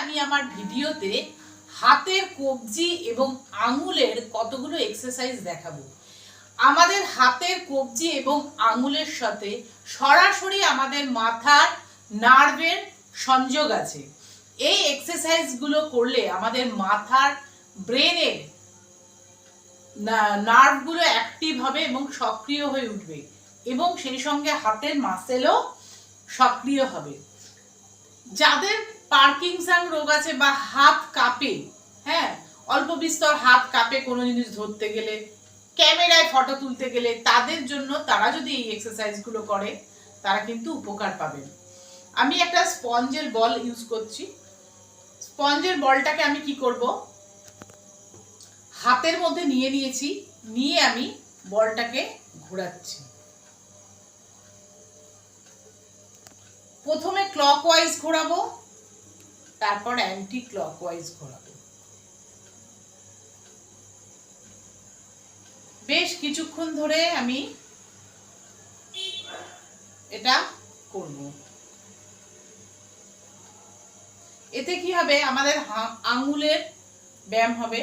আমি আমার ভিডিওতে হাতের কবজি এবং আঙুলের কতগুলো এক্সারসাইজ দেখাবো। আমাদের হাতের কবজি এবং আঙুলের সাথে সরাসরি আমাদের মাথার নার্ভের সংযোগ আছে। এই এক্সারসাইজগুলো করলে আমাদের মাথার ব্রেনের নার্ভগুলো অ্যাক্টিভ হবে এবং সক্রিয় হয়ে উঠবে এবং সেই সঙ্গে হাতের মাসেলও সক্রিয় হবে। যাদের পার্কিনসন রোগ আছে বা হাত কাঁপে, হ্যাঁ, অল্প বিস্তর হাত কাঁপে কোনো জিনিস ধরতে গেলে, ক্যামেরায় ফটো তুলতে গেলে, তাদের জন্য তারা যদি এই এক্সারসাইজগুলো করে তারা কিন্তু উপকার পাবেন। আমি একটা স্পঞ্জের বল ইউজ করছি। স্পঞ্জের বলটাকে আমি কি করব, হাতের মধ্যে নিয়েছি, নিয়ে আমি বলটাকে ঘোরাচ্ছি। প্রথমে ক্লকওয়াইজ ঘোরাবো, তারপর অ্যান্টি ক্লকওয়াইজ ঘোরাবো। বেশ কিছুক্ষণ ধরে আমি এটা করব। এতে কি হবে, আমাদের আঙুলের ব্যায়াম হবে,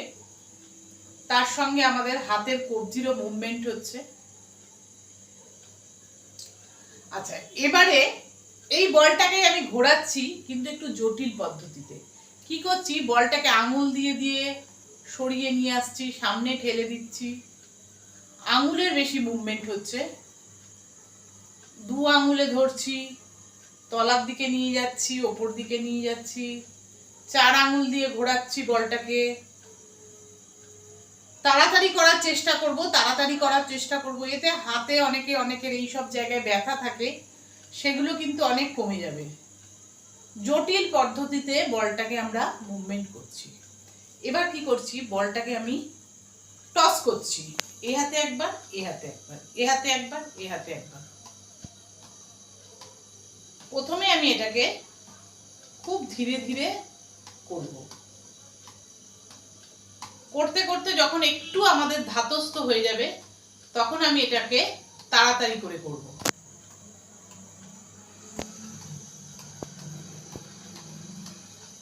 তার সঙ্গে আমাদের হাতের কবজিরও মুভমেন্ট হচ্ছে। আচ্ছা, এবারে এই বলটাকে আমি ঘোরাচ্ছি কিন্তু একটু জটিল পদ্ধতিতে। কি করছি, বলটাকে আঙুল দিয়ে দিয়ে সরিয়ে নিয়ে আসছি, সামনে ঠেলে দিচ্ছি। আঙুলের বেশি মুভমেন্ট হচ্ছে, দু আঙুলে ধরছি, তলার দিকে নিয়ে যাচ্ছি, ওপর দিকে নিয়ে যাচ্ছি, 4 আঙুল দিয়ে ঘোরাচ্ছি বলটাকে। তাড়াতাড়ি করার চেষ্টা করব, এতে হাতে অনেকের এই সব জায়গায় ব্যথা থাকে, সেগুলো কিন্তু অনেক কমে যাবে। জটিল পদ্ধতিতে বলটাকে আমরা মুভমেন্ট করছি। এবার কি করছি, বলটাকে আমি টস করছি, এ হাতে একবার, এ হাতে একবার, এ হাতে একবার, এ হাতে একবার। প্রথমে আমি এটাকে খুব ধীরে ধীরে করব। করতে করতে যখন একটু আমাদের ধাতস্থ হয়ে যাবে তখন আমি এটাকে তাড়াতাড়ি করে করব।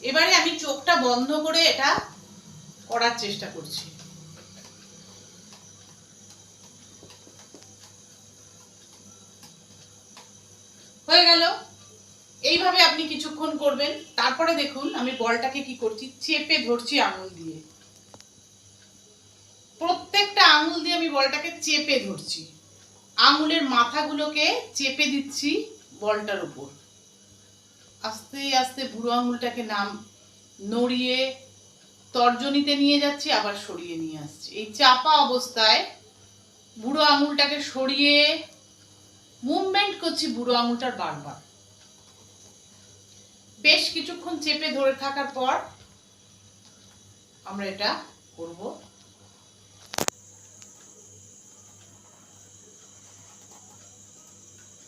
এবারে আমি চোখটা বন্ধ করে এটা করার চেষ্টা করছি। হয়ে গেল। এইভাবে আপনি কিছুক্ষণ করবেন। তারপরে দেখুন আমি বলটাকে কি করছি, চেপে ধরছি আঙুল দিয়ে। প্রত্যেকটা আঙুল দিয়ে আমি বলটাকে চেপে ধরছি, আঙুলের মাথাগুলোকে চেপে দিচ্ছি বলটার উপর। আস্তে আস্তে বুড়ো আঙুলটাকে নড়িয়ে তর্জনীতে নিয়ে যাচ্ছি, আবার সরিয়ে নিয়ে আসছি। এই চাপা অবস্থায় বুড়ো আঙুলটাকে সরিয়ে মুভমেন্ট করছি বুড়ো আঙুলটার বারবার। বেশ কিছুক্ষণ চেপে ধরে থাকার পর আমরা এটা করব।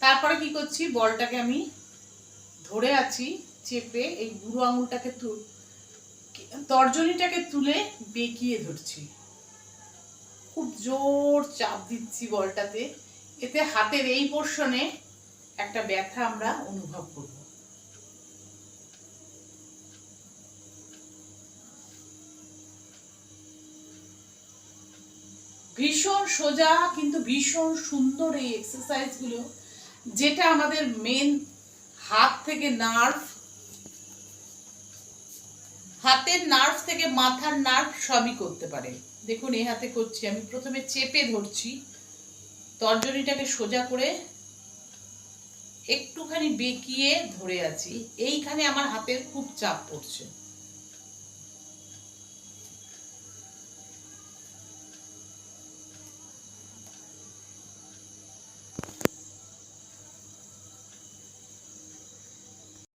তারপরে কি করছি, বলটাকে আমি ধরে আছি চেপে, এই বুড়ো আঙুলটাকে তর্জনীটাকে তুলে বেঁকিয়ে ধরছি। খুব জোর চাপ দিচ্ছি বলটাতে, এতে হাতের এই পোর্শনে একটা ব্যথা আমরা অনুভব করব। ভীষণ সোজা কিন্তু ভীষণ সুন্দর এই এক্সারসাইজগুলো, যেটা আমাদের মেন হাত থেকে হাতের নার্ভ থেকে মাথার নার্ভ সবই করতে পারে। দেখুন এই হাতে করছি, আমি প্রথমে চেপে ধরছি, তর্জনীটাকে সোজা করে একটুখানি বেঁকিয়ে ধরে আছি। এইখানে আমার হাতের খুব চাপ পড়ছে।